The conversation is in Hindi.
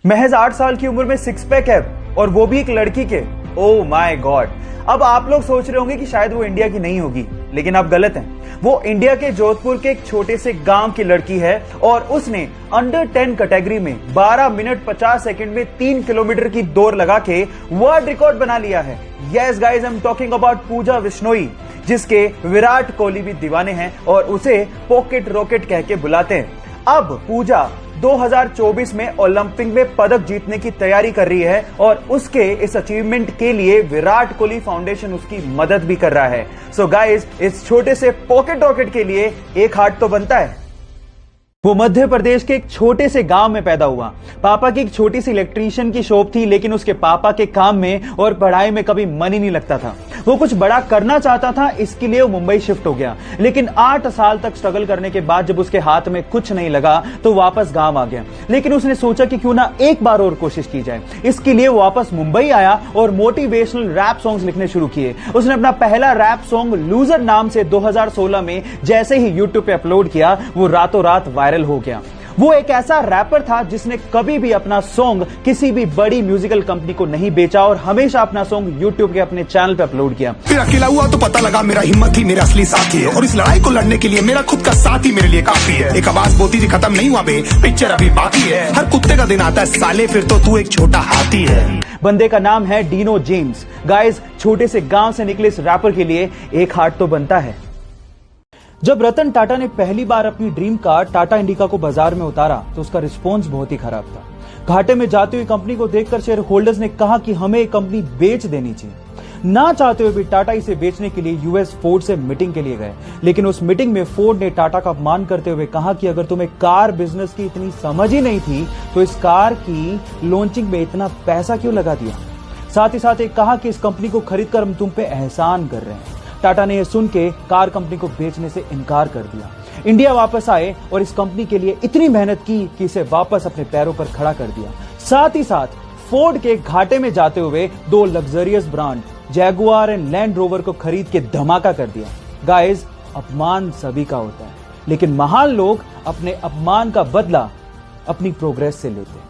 महज 8 साल की उम्र में सिक्स पैक है और वो भी एक लड़की के। Oh my God. अब आप लोग सोच रहे होंगे कि शायद वो इंडिया की नहीं होगी, लेकिन आप गलत हैं। वो इंडिया के जोधपुर के एक छोटे से गांव की लड़की है और उसने अंडर 10 कैटेगरी में 12 मिनट 50 सेकंड में 3 किलोमीटर की दौड़ लगा के वर्ल्ड रिकॉर्ड बना लिया है। Yes guys, I am talking about Pooja Bishnoi, जिसके विराट कोहली भी दीवाने हैं और उसे पॉकेट रॉकेट कह के बुलाते हैं। अब पूजा 2024 में ओलंपिक में पदक जीतने की तैयारी कर रही है और उसके इस अचीवमेंट के लिए विराट कोहली फाउंडेशन उसकी मदद भी कर रहा है। सो गाइस, इस छोटे से पॉकेट रॉकेट के लिए एक हार्ट तो बनता है। वो मध्य प्रदेश के एक छोटे से गांव में पैदा हुआ। पापा की एक छोटी सी इलेक्ट्रीशियन की शॉप थी, लेकिन उसके पापा के काम में और पढ़ाई में कभी मन ही नहीं लगता था। वो कुछ बड़ा करना चाहता था, इसके लिए वो मुंबई शिफ्ट हो गया। लेकिन 8 साल तक स्ट्रगल करने के बाद जब उसके हाथ में कुछ नहीं लगा तो वापस गांव आ गया। लेकिन उसने सोचा कि क्यों ना एक बार और कोशिश की जाए। इसके लिए वो वापस मुंबई आया और मोटिवेशनल रैप सॉन्ग्स लिखने शुरू किए। उसने अपना पहला रैप सॉन्ग लूजर नाम से 2016 में जैसे ही यूट्यूब पे अपलोड किया, वो रातों रात वायरल हो गया। वो एक ऐसा रैपर था जिसने कभी भी अपना सॉन्ग किसी भी बड़ी म्यूजिकल कंपनी को नहीं बेचा और हमेशा अपना सॉन्ग यूट्यूब के अपने चैनल पे अपलोड किया। फिर अकेला हुआ तो पता लगा मेरा हिम्मत ही मेरा असली साथी है और इस लड़ाई को लड़ने के लिए मेरा खुद का साथ ही मेरे लिए काफी है। एक आवाज बोलती थी खत्म नहीं हुआ बे, पिक्चर अभी बाकी है। हर कुत्ते का दिन आता है साले, फिर तो तू एक छोटा हाथी है। बंदे का नाम है डीनो जेम्स। गाइस, छोटे से गांव से निकले इस रैपर के लिए एक हार्ट तो बनता है। जब रतन टाटा ने पहली बार अपनी ड्रीम कार टाटा इंडिका को बाजार में उतारा तो उसका रिस्पॉन्स बहुत ही खराब था। घाटे में जाती हुई कंपनी को देखकर शेयर होल्डर्स ने कहा कि हमें कंपनी बेच देनी चाहिए। ना चाहते हुए भी टाटा इसे बेचने के लिए यूएस फोर्ड से मीटिंग के लिए गए, लेकिन उस मीटिंग में फोर्ड ने टाटा का अपमान करते हुए कहा कि अगर तुम्हें कार बिजनेस की इतनी समझ ही नहीं थी तो इस कार की लॉन्चिंग में इतना पैसा क्यों लगा दिया। साथ ही साथ एक कहा कि इस कंपनी को खरीदकर हम तुम पे एहसान कर रहे हैं। टाटा ने यह सुन के कार कंपनी को बेचने से इनकार कर दिया। इंडिया वापस आए और इस कंपनी के लिए इतनी मेहनत की कि इसे वापस अपने पैरों पर खड़ा कर दिया। साथ ही साथ फोर्ड के घाटे में जाते हुए 2 luxurious brand Jaguar and land rover को खरीद के धमाका कर दिया। गाइस, अपमान सभी का होता है, लेकिन महान लोग अपने अपमान का बदला अपनी प्रोग्रेस से लेते हैं।